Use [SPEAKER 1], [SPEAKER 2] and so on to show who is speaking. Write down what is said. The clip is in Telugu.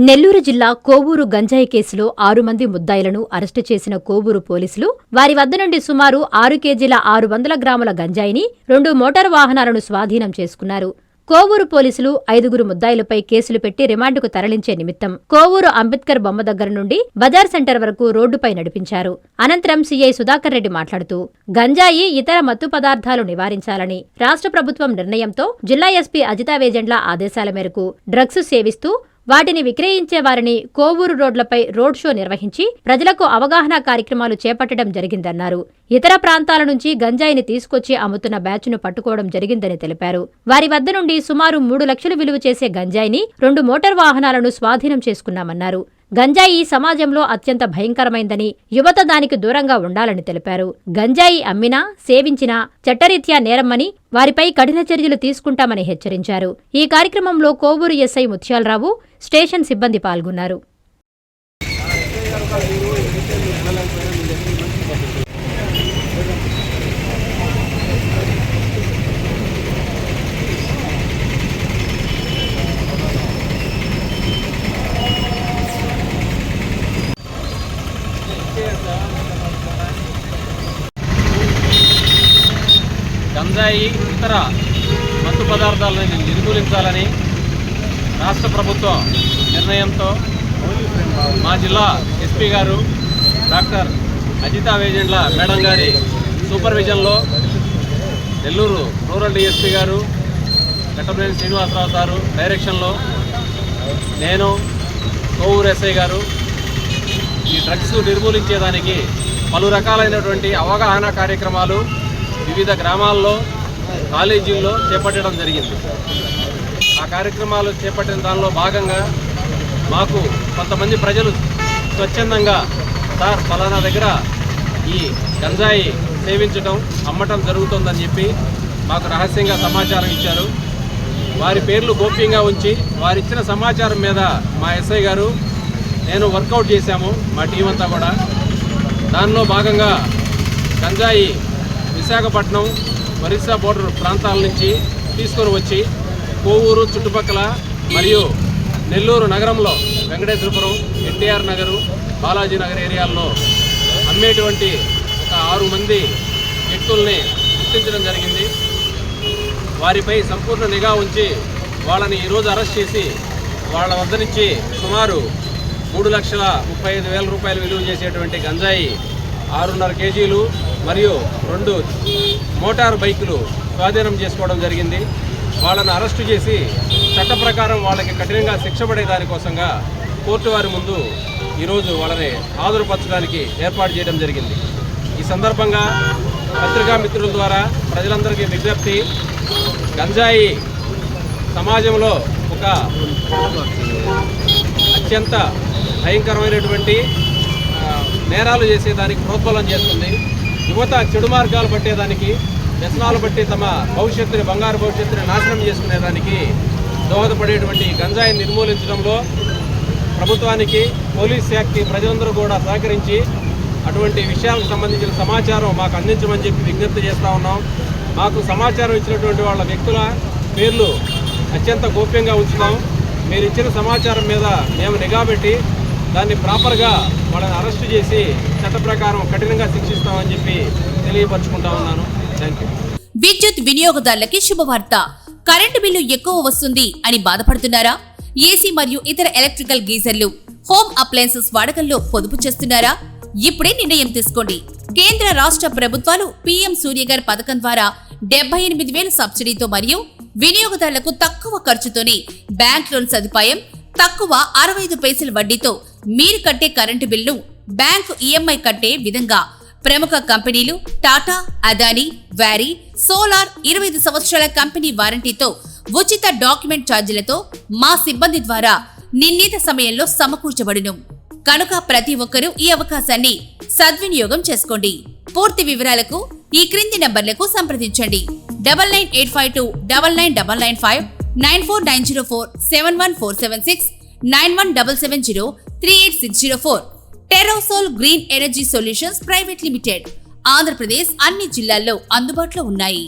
[SPEAKER 1] నెల్లూరు జిల్లా కోవూరు గంజాయి కేసులో 6 మంది ముద్దాయిలను అరెస్టు చేసిన కోవూరు పోలీసులు వారి వద్ద నుండి సుమారు 6 కేజీల 600 గ్రాముల గంజాయిని 2 మోటారు వాహనాలను స్వాధీనం చేసుకున్నారు. కోవూరు పోలీసులు 5 ముద్దాయిలపై కేసులు పెట్టి రిమాండ్కు తరలించే నిమిత్తం కోవూరు అంబేద్కర్ బొమ్మ దగ్గర నుండి బజార్ సెంటర్ వరకు రోడ్డుపై నడిపించారు. అనంతరం సీఐ సుధాకర్ రెడ్డి మాట్లాడుతూ గంజాయి, ఇతర మత్తు పదార్థాలు నివారించాలని రాష్ట్ర ప్రభుత్వం నిర్ణయంతో జిల్లా ఎస్పీ అజితా వేజెండ్ల ఆదేశాల మేరకు డ్రగ్స్ సేవిస్తూ వాటిని విక్రయించే వారిని కోవూరు రోడ్లపై రోడ్ షో నిర్వహించి ప్రజలకు అవగాహన కార్యక్రమాలు చేపట్టడం జరిగిందన్నారు. ఇతర ప్రాంతాల నుంచి గంజాయిని తీసుకొచ్చి అమ్ముతున్న బ్యాచ్ను పట్టుకోవడం జరిగిందని తెలిపారు. వారి వద్ద నుండి సుమారు 3 లక్షలు విలువ చేసే గంజాయిని 2 మోటార్ వాహనాలను స్వాధీనం చేసుకున్నామన్నారు. గంజాయి సమాజంలో అత్యంత భయంకరమైందని, యువత దానికి దూరంగా ఉండాలని తెలిపారు. గంజాయి అమ్మినా, సేవించినా చట్టరీత్యా నేరమ్మని, వారిపై కఠిన చర్యలు తీసుకుంటామని హెచ్చరించారు. ఈ కార్యక్రమంలో కోవూరు ఎస్ఐ ముత్యాలరావు, స్టేషన్ సిబ్బంది పాల్గొన్నారు.
[SPEAKER 2] గంజాయి, ఇతర మత్తు పదార్థాలను నిర్మూలించాలని రాష్ట్ర ప్రభుత్వం నిర్ణయంతో మా జిల్లా ఎస్పీ గారు డాక్టర్ అజితా వేజెండ్ల మేడం గారి సూపర్విజన్లో నెల్లూరు రూరల్ డిఎస్పీ గారు కట్టపనేని శ్రీనివాసరావు సారు డైరెక్షన్లో నేను, కోవూరు ఎస్ఐ గారు ఈ డ్రగ్స్ నిర్మూలించేదానికి పలు రకాలైనటువంటి అవగాహన కార్యక్రమాలు వివిధ గ్రామాల్లో, కాలేజీల్లో చేపట్టడం జరిగింది. ఆ కార్యక్రమాలు చేపట్టిన దానిలో భాగంగా మాకు కొంతమంది ప్రజలు స్వచ్ఛందంగా సార్ ఫలానా దగ్గర ఈ గంజాయి సేవించడం, అమ్మటం జరుగుతుందని చెప్పి మాకు రహస్యంగా సమాచారం ఇచ్చారు. వారి పేర్లు గోప్యంగా ఉంచి వారిచ్చిన సమాచారం మీద మా ఎస్ఐ గారు నేను వర్కౌట్ చేశాము, మా టీం అంతా కూడా. దానిలో భాగంగా గంజాయి విశాఖపట్నం, ఒరిస్సా బోర్డర్ ప్రాంతాల నుంచి తీసుకొని వచ్చి కోవూరు చుట్టుపక్కల మరియు నెల్లూరు నగరంలో వెంకటేశ్వరపురం, ఎన్టీఆర్ నగరు, బాలాజీ నగర్ ఏరియాల్లో అమ్మేటువంటి ఒక 6 మంది వ్యక్తుల్ని గుర్తించడం జరిగింది. వారిపై సంపూర్ణ నిఘా ఉంచి వాళ్ళని ఈరోజు అరెస్ట్ చేసి వాళ్ళ వద్ద నుంచి సుమారు 3,35,000 రూపాయలు విలువ చేసేటువంటి గంజాయి 6.5 కేజీలు మరియు 2 మోటార్ బైకులు స్వాధీనం చేసుకోవడం జరిగింది. వాళ్ళను అరెస్టు చేసి చట్ట ప్రకారం వాళ్ళకి కఠినంగా శిక్ష పడే దానికోసంగా కోర్టు వారి ముందు ఈరోజు వాళ్ళని హాజరుపరచడానికి ఏర్పాటు చేయడం జరిగింది. ఈ సందర్భంగా పత్రికా మిత్రుల ద్వారా ప్రజలందరికీ విజ్ఞప్తి, గంజాయి సమాజంలో ఒక అత్యంత భయంకరమైనటువంటి నేరాలు చేసేదానికి ప్రోత్బలం చేస్తుంది. యువత చెడు మార్గాలు పట్టేదానికి, వ్యసనాలు బట్టి తమ భవిష్యత్తుని, బంగారు భవిష్యత్తుని నాశనం చేసుకునేదానికి దోహదపడేటువంటి గంజాయిని నిర్మూలించడంలో ప్రభుత్వానికి, పోలీస్ శాఖకి ప్రజలందరూ కూడా సహకరించి అటువంటి విషయాలకు సంబంధించిన సమాచారం మాకు అందించమని చెప్పి విజ్ఞప్తి చేస్తూ ఉన్నాం. మాకు సమాచారం ఇచ్చినటువంటి వాళ్ళ వ్యక్తుల పేర్లు అత్యంత గోప్యంగా ఉంచుతాం. మీరు ఇచ్చిన సమాచారం మీద మేము నిఘా పెట్టి దాన్ని ప్రాపర్గా వాళ్ళని అరెస్టు చేసి చట్ట ప్రకారం కఠినంగా శిక్షిస్తామని చెప్పి తెలియపరచుకుంటా ఉన్నాను. Thank you.
[SPEAKER 3] విద్యుత్ వినియోగదారులకి శుభవార్త. కరెంటు బిల్లు ఎక్కువ వస్తుంది అని బాధపడుతున్నారా? ఏసీ మరియు ఇతర ఎలక్ట్రికల్ గీజర్లు, హోమ్ అప్లయన్సెస్ వాడకంలో పొదుపు చేస్తున్నారా? ఇప్పుడే నిర్ణయం తీసుకోండి. కేంద్ర రాష్ట్ర ప్రభుత్వాలు పీఎం సూర్యగర్ పథకం ద్వారా 78,000 సబ్సిడీతో మరియు వినియోగదారులకు తక్కువ ఖర్చుతోనే బ్యాంక్ లోన్ సదుపాయం, తక్కువ 65 పైసల వడ్డీతో మీరు కట్టే కరెంటు బిల్లు బ్యాంకు ఈఎంఐ కట్టే విధంగా ప్రముఖ కంపెనీలు టాటా, అదానీ, వ్యారీ, సోలార్ 25 సంవత్సరాల కంపెనీ వారంటీతో ఉచిత డాక్యుమెంట్ ఛార్జీలతో మా సిబ్బంది ద్వారా నిర్ణీత సమయంలో సమకూర్చబడును. కనుక ప్రతి ఒక్కరూ ఈ అవకాశాన్ని సద్వినియోగం చేసుకోండి. పూర్తి వివరాలకు ఈ క్రింది నంబర్లకు సంప్రదించండి. 9985 999995 94904 71476 9177 38604. టెరోసోల్ green energy solutions private limited, Andhra Pradesh అన్ని జిల్లాల్లో అందుబాటులో ఉన్నాయి.